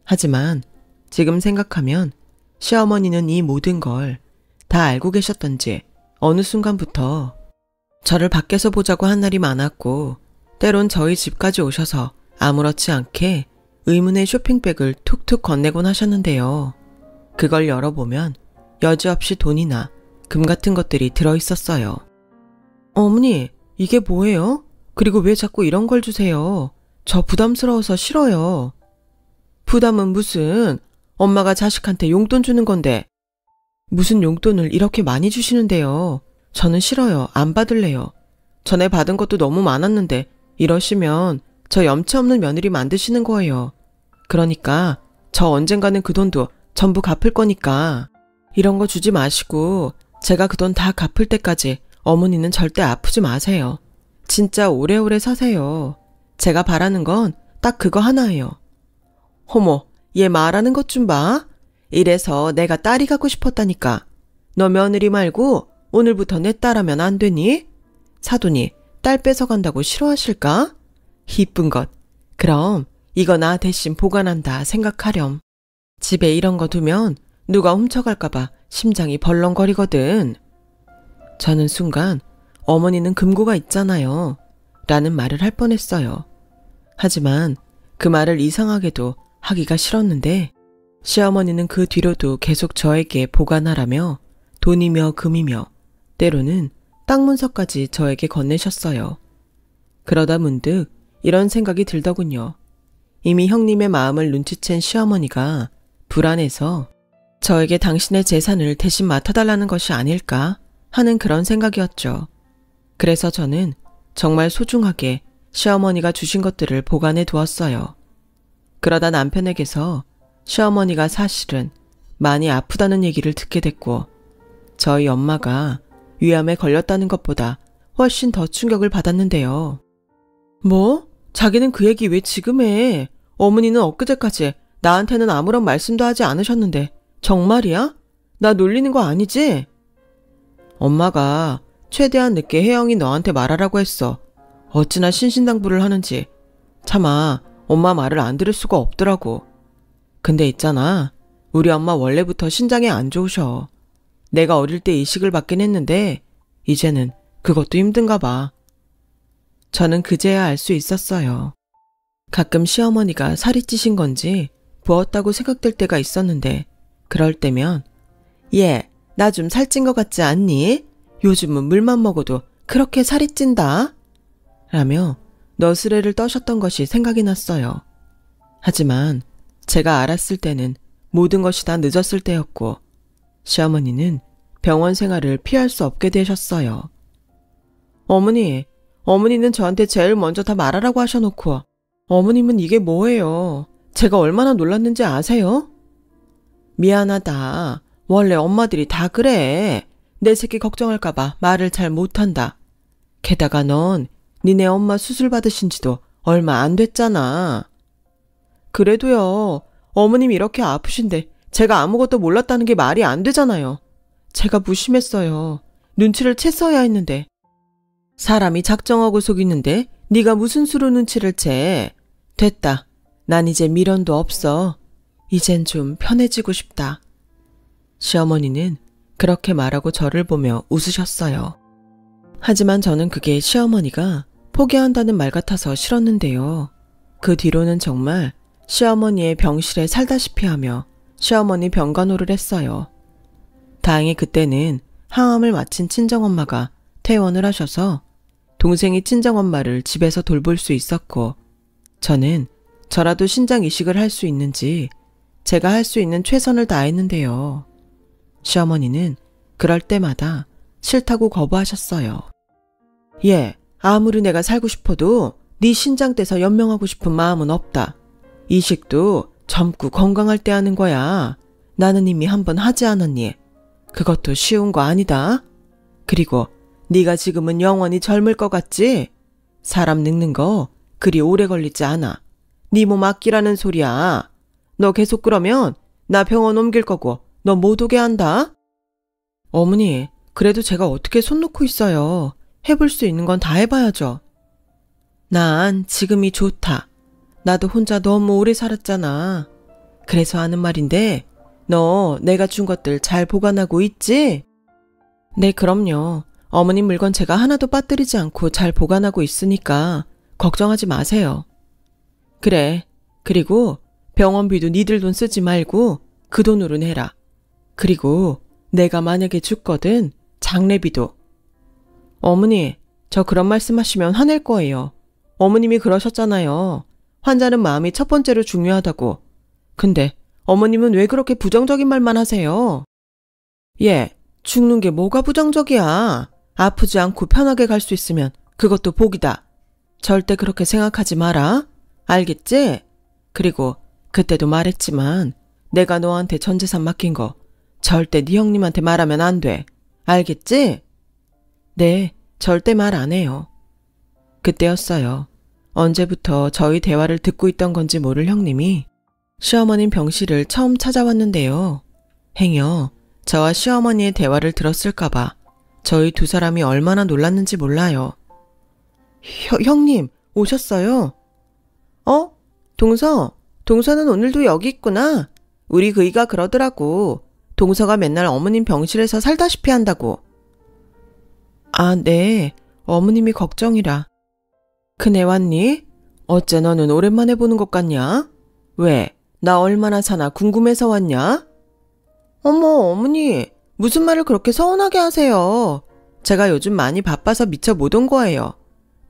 하지만 지금 생각하면 시어머니는 이 모든 걸 다 알고 계셨던지 어느 순간부터 저를 밖에서 보자고 한 날이 많았고 때론 저희 집까지 오셔서 아무렇지 않게 의문의 쇼핑백을 툭툭 건네곤 하셨는데요. 그걸 열어보면 여지없이 돈이나 금 같은 것들이 들어있었어요. 어머니, 이게 뭐예요? 그리고 왜 자꾸 이런 걸 주세요? 저 부담스러워서 싫어요. 부담은 무슨, 엄마가 자식한테 용돈 주는 건데. 무슨 용돈을 이렇게 많이 주시는데요. 저는 싫어요. 안 받을래요. 전에 받은 것도 너무 많았는데 이러시면 저 염치 없는 며느리 만드시는 거예요. 그러니까 저 언젠가는 그 돈도 전부 갚을 거니까 이런 거 주지 마시고 제가 그 돈 다 갚을 때까지 어머니는 절대 아프지 마세요. 진짜 오래오래 사세요. 제가 바라는 건 딱 그거 하나예요. 어머, 얘 말하는 것 좀 봐. 이래서 내가 딸이 갖고 싶었다니까. 너 며느리 말고 오늘부터 내 딸하면 안 되니? 사돈이 딸 뺏어간다고 싫어하실까? 이쁜 것. 그럼 이거 나 대신 보관한다 생각하렴. 집에 이런 거 두면 누가 훔쳐갈까봐 심장이 벌렁거리거든. 저는 순간 어머니는 금고가 있잖아요. 라는 말을 할 뻔했어요. 하지만 그 말을 이상하게도 하기가 싫었는데 시어머니는 그 뒤로도 계속 저에게 보관하라며 돈이며 금이며 때로는 땅 문서까지 저에게 건네셨어요. 그러다 문득 이런 생각이 들더군요. 이미 형님의 마음을 눈치챈 시어머니가 불안해서 저에게 당신의 재산을 대신 맡아달라는 것이 아닐까 하는 그런 생각이었죠. 그래서 저는 정말 소중하게 시어머니가 주신 것들을 보관해 두었어요. 그러다 남편에게서 시어머니가 사실은 많이 아프다는 얘기를 듣게 됐고 저희 엄마가 위암에 걸렸다는 것보다 훨씬 더 충격을 받았는데요. 뭐? 자기는 그 얘기 왜 지금 해? 어머니는 엊그제까지 나한테는 아무런 말씀도 하지 않으셨는데 정말이야? 나 놀리는 거 아니지? 엄마가 최대한 늦게 혜영이 너한테 말하라고 했어. 어찌나 신신당부를 하는지. 차마 엄마 말을 안 들을 수가 없더라고. 근데 있잖아. 우리 엄마 원래부터 신장이 안 좋으셔. 내가 어릴 때 이식을 받긴 했는데 이제는 그것도 힘든가 봐. 저는 그제야 알 수 있었어요. 가끔 시어머니가 살이 찌신 건지 부었다고 생각될 때가 있었는데 그럴 때면 얘, 나 좀 살찐 것 같지 않니? 요즘은 물만 먹어도 그렇게 살이 찐다? 라며 너스레를 떠셨던 것이 생각이 났어요. 하지만 제가 알았을 때는 모든 것이 다 늦었을 때였고 시어머니는 병원 생활을 피할 수 없게 되셨어요. 어머니는 저한테 제일 먼저 다 말하라고 하셔놓고 어머님은 이게 뭐예요? 제가 얼마나 놀랐는지 아세요? 미안하다. 원래 엄마들이 다 그래. 내 새끼 걱정할까봐 말을 잘 못한다. 게다가 넌 니네 엄마 수술 받으신 지도 얼마 안 됐잖아. 그래도요. 어머님 이렇게 아프신데 제가 아무것도 몰랐다는 게 말이 안 되잖아요. 제가 무심했어요. 눈치를 챘어야 했는데. 사람이 작정하고 속이는데 네가 무슨 수로 눈치를 채. 됐다. 난 이제 미련도 없어. 이젠 좀 편해지고 싶다. 시어머니는 그렇게 말하고 저를 보며 웃으셨어요. 하지만 저는 그게 시어머니가 포기한다는 말 같아서 싫었는데요. 그 뒤로는 정말 시어머니의 병실에 살다시피 하며 시어머니 병간호를 했어요. 다행히 그때는 항암을 마친 친정엄마가 퇴원을 하셔서 동생이 친정엄마를 집에서 돌볼 수 있었고, 저는 저라도 신장 이식을 할 수 있는지 제가 할 수 있는 최선을 다했는데요. 시어머니는 그럴 때마다 싫다고 거부하셨어요. 예, 아무리 내가 살고 싶어도 네 신장 떼서 연명하고 싶은 마음은 없다. 이식도 젊고 건강할 때 하는 거야. 나는 이미 한 번 하지 않았니? 그것도 쉬운 거 아니다. 그리고 네가 지금은 영원히 젊을 것 같지? 사람 늙는 거 그리 오래 걸리지 않아. 네 몸 아끼라는 소리야. 너 계속 그러면 나 병원 옮길 거고 너 못 오게 한다. 어머니, 그래도 제가 어떻게 손 놓고 있어요. 해볼 수 있는 건 다 해봐야죠. 난 지금이 좋다. 나도 혼자 너무 오래 살았잖아. 그래서 하는 말인데, 너 내가 준 것들 잘 보관하고 있지? 네, 그럼요. 어머님 물건 제가 하나도 빠뜨리지 않고 잘 보관하고 있으니까 걱정하지 마세요. 그래. 그리고 병원비도 니들 돈 쓰지 말고 그 돈으로 내라. 그리고 내가 만약에 죽거든 장례비도. 어머니, 저 그런 말씀하시면 화낼 거예요. 어머님이 그러셨잖아요. 환자는 마음이 첫 번째로 중요하다고. 근데 어머님은 왜 그렇게 부정적인 말만 하세요? 예, 죽는 게 뭐가 부정적이야. 아프지 않고 편하게 갈 수 있으면 그것도 복이다. 절대 그렇게 생각하지 마라. 알겠지? 그리고 그때도 말했지만 내가 너한테 전 재산 맡긴 거 절대 네 형님한테 말하면 안 돼. 알겠지? 네, 절대 말 안 해요. 그때였어요. 언제부터 저희 대화를 듣고 있던 건지 모를 형님이 시어머님 병실을 처음 찾아왔는데요. 행여 저와 시어머니의 대화를 들었을까봐 저희 두 사람이 얼마나 놀랐는지 몰라요. 형님, 오셨어요? 동서는 오늘도 여기 있구나. 우리 그이가 그러더라고. 동서가 맨날 어머님 병실에서 살다시피 한다고. 아, 네. 어머님이 걱정이라. 그네 왔니? 어째 너는 오랜만에 보는 것 같냐? 왜? 나 얼마나 사나 궁금해서 왔냐? 어머, 어머니. 무슨 말을 그렇게 서운하게 하세요. 제가 요즘 많이 바빠서 미처 못 온 거예요.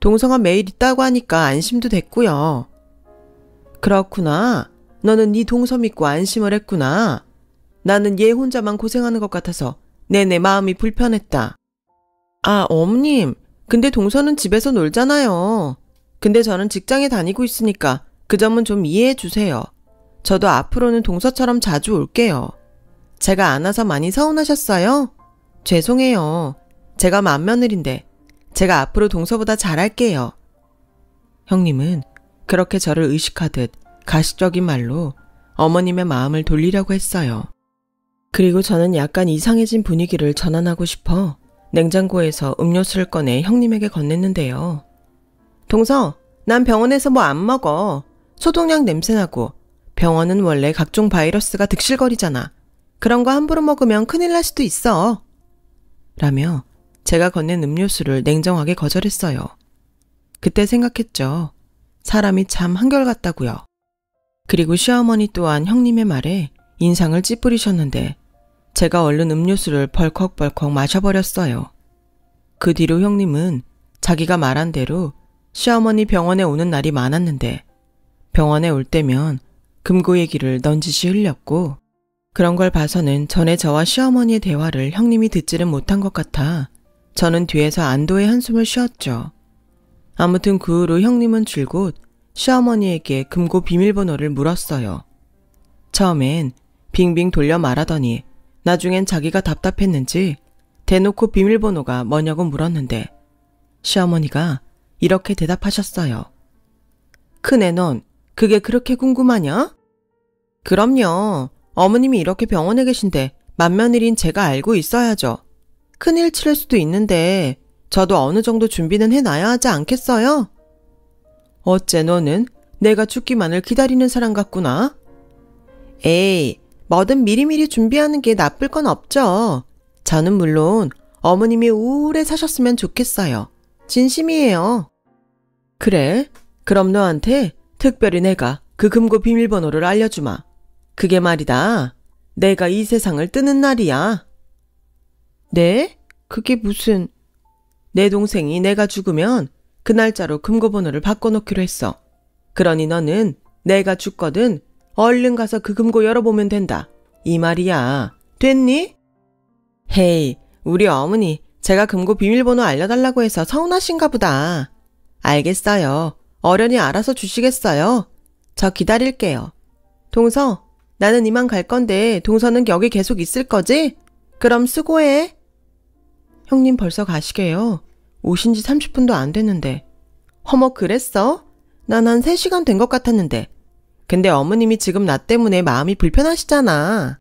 동서가 매일 있다고 하니까 안심도 됐고요. 그렇구나. 너는 네 동서 믿고 안심을 했구나. 나는 얘 혼자만 고생하는 것 같아서 내내 마음이 불편했다. 아, 어머님. 근데 동서는 집에서 놀잖아요. 근데 저는 직장에 다니고 있으니까 그 점은 좀 이해해 주세요. 저도 앞으로는 동서처럼 자주 올게요. 제가 안 와서 많이 서운하셨어요? 죄송해요. 제가 맏며느리인데 제가 앞으로 동서보다 잘할게요. 형님은 그렇게 저를 의식하듯 가식적인 말로 어머님의 마음을 돌리려고 했어요. 그리고 저는 약간 이상해진 분위기를 전환하고 싶어 냉장고에서 음료수를 꺼내 형님에게 건넸는데요. 동서, 난 병원에서 뭐 안 먹어. 소독약 냄새나고 병원은 원래 각종 바이러스가 득실거리잖아. 그런 거 함부로 먹으면 큰일 날 수도 있어. 라며 제가 건넨 음료수를 냉정하게 거절했어요. 그때 생각했죠. 사람이 참 한결같다고요. 그리고 시어머니 또한 형님의 말에 인상을 찌푸리셨는데 제가 얼른 음료수를 벌컥벌컥 마셔버렸어요. 그 뒤로 형님은 자기가 말한 대로 시어머니 병원에 오는 날이 많았는데 병원에 올 때면 금고 얘기를 넌지시 흘렸고 그런 걸 봐서는 전에 저와 시어머니의 대화를 형님이 듣지를 못한 것 같아 저는 뒤에서 안도의 한숨을 쉬었죠. 아무튼 그 후로 형님은 줄곧 시어머니에게 금고 비밀번호를 물었어요. 처음엔 빙빙 돌려 말하더니 나중엔 자기가 답답했는지 대놓고 비밀번호가 뭐냐고 물었는데 시어머니가 이렇게 대답하셨어요. 큰애 넌 그게 그렇게 궁금하냐? 그럼요. 어머님이 이렇게 병원에 계신데 맏며느리인 제가 알고 있어야죠. 큰일 치를 수도 있는데 저도 어느 정도 준비는 해놔야 하지 않겠어요? 어째 너는 내가 죽기만을 기다리는 사람 같구나? 에이, 뭐든 미리미리 준비하는 게 나쁠 건 없죠. 저는 물론 어머님이 오래 사셨으면 좋겠어요. 진심이에요. 그래? 그럼 너한테 특별히 내가 그 금고 비밀번호를 알려주마. 그게 말이다. 내가 이 세상을 뜨는 날이야. 네? 그게 무슨... 내 동생이 내가 죽으면 그 날짜로 금고번호를 바꿔놓기로 했어. 그러니 너는 내가 죽거든 얼른 가서 그 금고 열어보면 된다. 이 말이야. 됐니? 헤이, 우리 어머니 제가 금고 비밀번호 알려달라고 해서 서운하신가 보다. 알겠어요. 어련히 알아서 주시겠어요? 저 기다릴게요. 동서, 나는 이만 갈 건데 동서는 여기 계속 있을 거지? 그럼 수고해. 형님 벌써 가시게요. 오신 지 30분도 안 됐는데. 어머, 그랬어? 난 한 3시간 된 것 같았는데. 근데 어머님이 지금 나 때문에 마음이 불편하시잖아.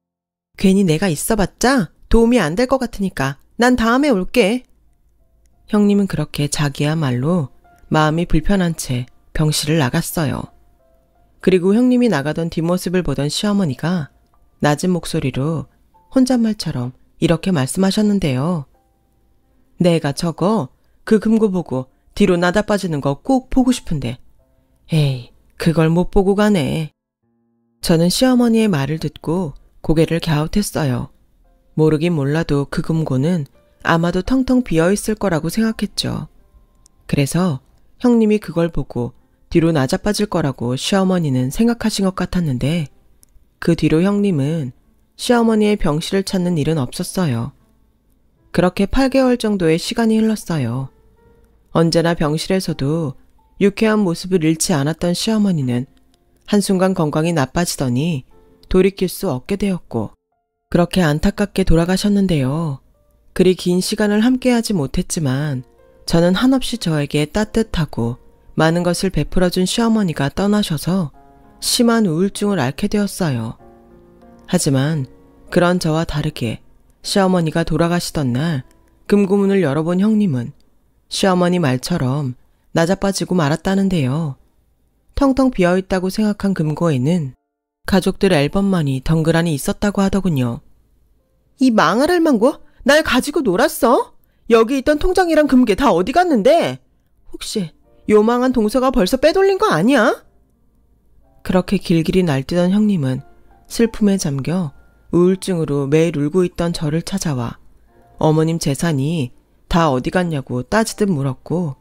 괜히 내가 있어봤자 도움이 안 될 것 같으니까 난 다음에 올게. 형님은 그렇게 자기야말로 마음이 불편한 채 병실을 나갔어요. 그리고 형님이 나가던 뒷모습을 보던 시어머니가 낮은 목소리로 혼잣말처럼 이렇게 말씀하셨는데요. 내가 저거 그 금고 보고 뒤로 나다 빠지는 거 꼭 보고 싶은데 에이, 그걸 못 보고 가네. 저는 시어머니의 말을 듣고 고개를 갸웃했어요. 모르긴 몰라도 그 금고는 아마도 텅텅 비어있을 거라고 생각했죠. 그래서 형님이 그걸 보고 뒤로 나자빠질 거라고 시어머니는 생각하신 것 같았는데 그 뒤로 형님은 시어머니의 병실을 찾는 일은 없었어요. 그렇게 8개월 정도의 시간이 흘렀어요. 언제나 병실에서도 유쾌한 모습을 잃지 않았던 시어머니는 한순간 건강이 나빠지더니 돌이킬 수 없게 되었고 그렇게 안타깝게 돌아가셨는데요. 그리 긴 시간을 함께하지 못했지만 저는 한없이 저에게 따뜻하고 많은 것을 베풀어준 시어머니가 떠나셔서 심한 우울증을 앓게 되었어요. 하지만 그런 저와 다르게 시어머니가 돌아가시던 날 금고문을 열어본 형님은 시어머니 말처럼 나자빠지고 말았다는데요. 텅텅 비어있다고 생각한 금고에는 가족들 앨범만이 덩그러니 있었다고 하더군요. 이 망할 망고? 날 가지고 놀았어? 여기 있던 통장이랑 금괴 다 어디 갔는데? 혹시 요망한 동서가 벌써 빼돌린 거 아니야? 그렇게 길길이 날뛰던 형님은 슬픔에 잠겨 우울증으로 매일 울고 있던 저를 찾아와 어머님 재산이 다 어디 갔냐고 따지듯 물었고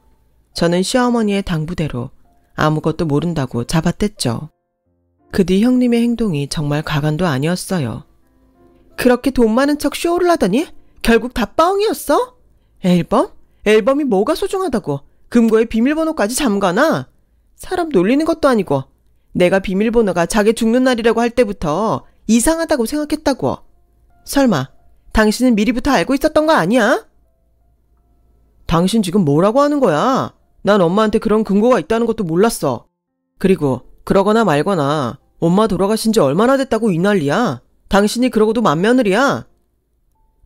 저는 시어머니의 당부대로 아무것도 모른다고 잡아댔죠. 그 뒤 형님의 행동이 정말 가관도 아니었어요. 그렇게 돈 많은 척 쇼를 하더니 결국 다 뻥이었어? 앨범? 앨범이 뭐가 소중하다고 금고에 비밀번호까지 잠가놔? 사람 놀리는 것도 아니고 내가 비밀번호가 자기 죽는 날이라고 할 때부터 이상하다고 생각했다고. 설마 당신은 미리부터 알고 있었던 거 아니야? 당신 지금 뭐라고 하는 거야? 난 엄마한테 그런 근거가 있다는 것도 몰랐어. 그리고 그러거나 말거나 엄마 돌아가신 지 얼마나 됐다고 이 난리야? 당신이 그러고도 맏며느리야?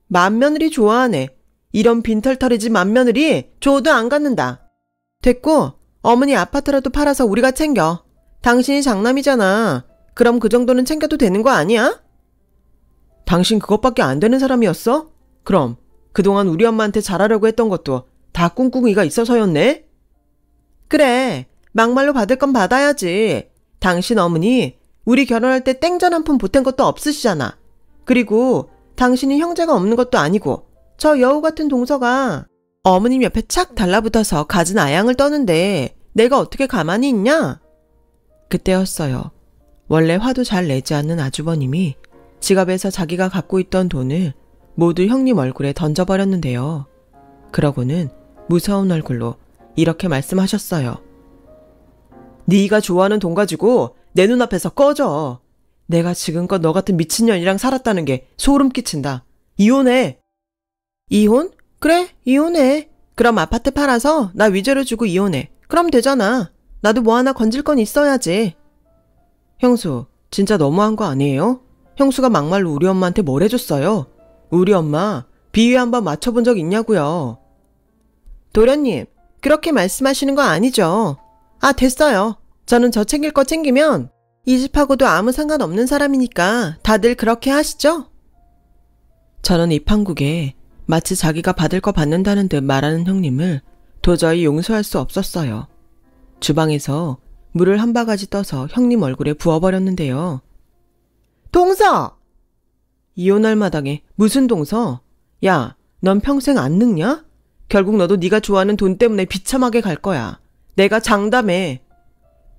맏며느리 좋아하네. 이런 빈털터리지 맏며느리 줘도 안 갖는다. 됐고 어머니 아파트라도 팔아서 우리가 챙겨. 당신이 장남이잖아. 그럼 그 정도는 챙겨도 되는 거 아니야? 당신 그것밖에 안 되는 사람이었어? 그럼 그동안 우리 엄마한테 잘하려고 했던 것도 다 꿍꿍이가 있어서였네? 그래, 막말로 받을 건 받아야지. 당신 어머니 우리 결혼할 때 땡전 한 푼 보탠 것도 없으시잖아. 그리고 당신이 형제가 없는 것도 아니고 저 여우 같은 동서가 어머님 옆에 착 달라붙어서 가진 아양을 떠는데 내가 어떻게 가만히 있냐? 그때였어요. 원래 화도 잘 내지 않는 아주버님이 지갑에서 자기가 갖고 있던 돈을 모두 형님 얼굴에 던져버렸는데요. 그러고는 무서운 얼굴로 이렇게 말씀하셨어요. 네가 좋아하는 돈 가지고 내 눈앞에서 꺼져. 내가 지금껏 너 같은 미친년이랑 살았다는 게 소름 끼친다. 이혼해. 이혼? 그래, 이혼해. 그럼 아파트 팔아서 나 위자료 주고 이혼해. 그럼 되잖아. 나도 뭐 하나 건질 건 있어야지. 형수, 진짜 너무한 거 아니에요? 형수가 막말로 우리 엄마한테 뭘 해줬어요? 우리 엄마 비위 한번 맞춰본 적 있냐고요? 도련님, 그렇게 말씀하시는 거 아니죠? 아, 됐어요. 저는 저 챙길 거 챙기면 이 집하고도 아무 상관없는 사람이니까 다들 그렇게 하시죠? 저는 이 판국에 마치 자기가 받을 거 받는다는 듯 말하는 형님을 도저히 용서할 수 없었어요. 주방에서 물을 한 바가지 떠서 형님 얼굴에 부어버렸는데요. 동서! 이혼할 마당에 무슨 동서? 야, 넌 평생 안 늙냐? 결국 너도 네가 좋아하는 돈 때문에 비참하게 갈 거야. 내가 장담해.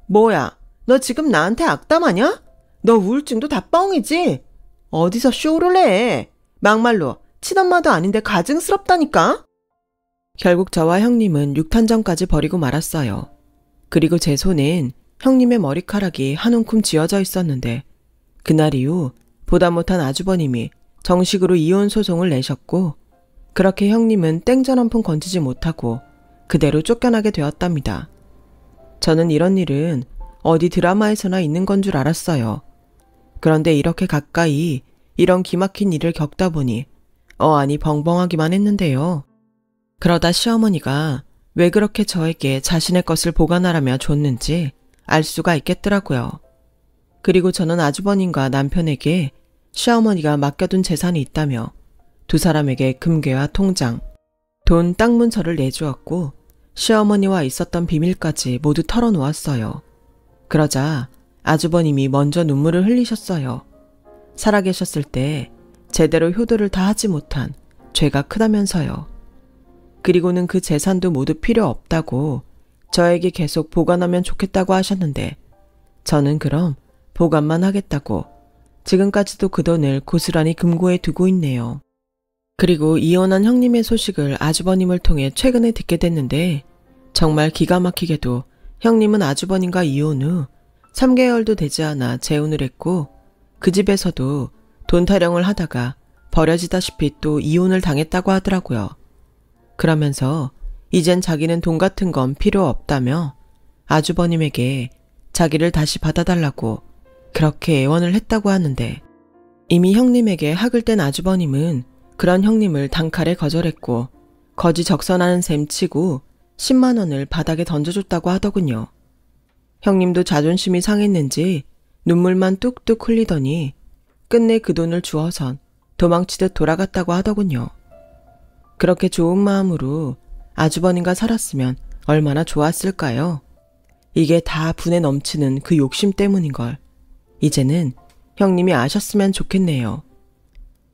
뭐야, 너 지금 나한테 악담하냐? 너 우울증도 다 뻥이지? 어디서 쇼를 해? 막말로 친엄마도 아닌데 가증스럽다니까? 결국 저와 형님은 육탄전까지 벌이고 말았어요. 그리고 제 손엔 형님의 머리카락이 한 움큼 쥐어져 있었는데 그날 이후 보다 못한 아주버님이 정식으로 이혼 소송을 내셨고 그렇게 형님은 땡전 한 푼 건지지 못하고 그대로 쫓겨나게 되었답니다. 저는 이런 일은 어디 드라마에서나 있는 건 줄 알았어요. 그런데 이렇게 가까이 이런 기막힌 일을 겪다 보니 어안이 벙벙하기만 했는데요. 그러다 시어머니가 왜 그렇게 저에게 자신의 것을 보관하라며 줬는지 알 수가 있겠더라고요. 그리고 저는 아주버님과 남편에게 시어머니가 맡겨둔 재산이 있다며 두 사람에게 금괴와 통장, 돈, 땅 문서를 내주었고 시어머니와 있었던 비밀까지 모두 털어놓았어요. 그러자 아주버님이 먼저 눈물을 흘리셨어요. 살아계셨을 때 제대로 효도를 다 하지 못한 죄가 크다면서요. 그리고는 그 재산도 모두 필요 없다고 저에게 계속 보관하면 좋겠다고 하셨는데 저는 그럼 보관만 하겠다고 지금까지도 그 돈을 고스란히 금고에 두고 있네요. 그리고 이혼한 형님의 소식을 아주버님을 통해 최근에 듣게 됐는데 정말 기가 막히게도 형님은 아주버님과 이혼 후 3개월도 되지 않아 재혼을 했고 그 집에서도 돈 타령을 하다가 버려지다시피 또 이혼을 당했다고 하더라고요. 그러면서 이젠 자기는 돈 같은 건 필요 없다며 아주버님에게 자기를 다시 받아달라고 그렇게 애원을 했다고 하는데 이미 형님에게 학을 뗀 아주버님은 그런 형님을 단칼에 거절했고 거지 적선하는 셈 치고 10만 원을 바닥에 던져줬다고 하더군요. 형님도 자존심이 상했는지 눈물만 뚝뚝 흘리더니 끝내 그 돈을 주어선 도망치듯 돌아갔다고 하더군요. 그렇게 좋은 마음으로 아주버님과 살았으면 얼마나 좋았을까요? 이게 다 분에 넘치는 그 욕심 때문인걸. 이제는 형님이 아셨으면 좋겠네요.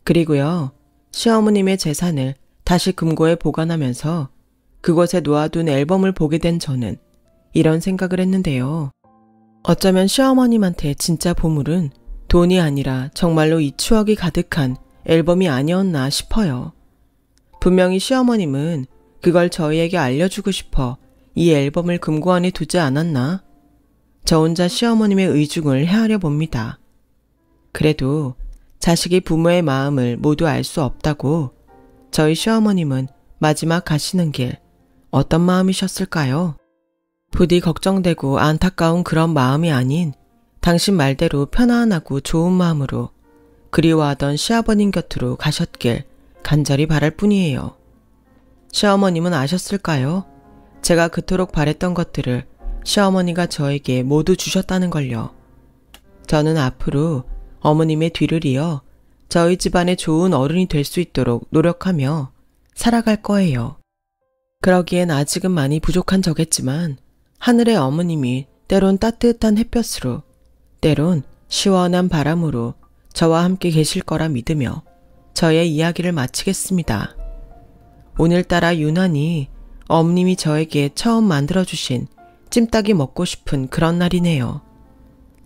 그리고요, 시어머님의 재산을 다시 금고에 보관하면서 그곳에 놓아둔 앨범을 보게 된 저는 이런 생각을 했는데요. 어쩌면 시어머님한테 진짜 보물은 돈이 아니라 정말로 이 추억이 가득한 앨범이 아니었나 싶어요. 분명히 시어머님은 그걸 저희에게 알려주고 싶어 이 앨범을 금고 안에 두지 않았나? 저 혼자 시어머님의 의중을 헤아려 봅니다. 그래도 자식이 부모의 마음을 모두 알 수 없다고 저희 시어머님은 마지막 가시는 길 어떤 마음이셨을까요? 부디 걱정되고 안타까운 그런 마음이 아닌 당신 말대로 편안하고 좋은 마음으로 그리워하던 시아버님 곁으로 가셨길 간절히 바랄 뿐이에요. 시어머님은 아셨을까요? 제가 그토록 바랬던 것들을 시어머니가 저에게 모두 주셨다는 걸요. 저는 앞으로 어머님의 뒤를 이어 저희 집안의 좋은 어른이 될 수 있도록 노력하며 살아갈 거예요. 그러기엔 아직은 많이 부족한 저겠지만 하늘의 어머님이 때론 따뜻한 햇볕으로 때론 시원한 바람으로 저와 함께 계실 거라 믿으며 저의 이야기를 마치겠습니다. 오늘따라 유난히 어머님이 저에게 처음 만들어주신 찜닭이 먹고 싶은 그런 날이네요.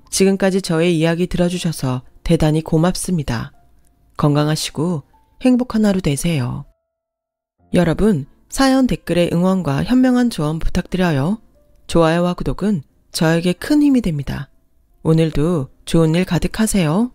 지금까지 저의 이야기 들어주셔서 대단히 고맙습니다. 건강하시고 행복한 하루 되세요. 여러분, 사연 댓글에 응원과 현명한 조언 부탁드려요. 좋아요와 구독은 저에게 큰 힘이 됩니다. 오늘도 좋은 일 가득하세요.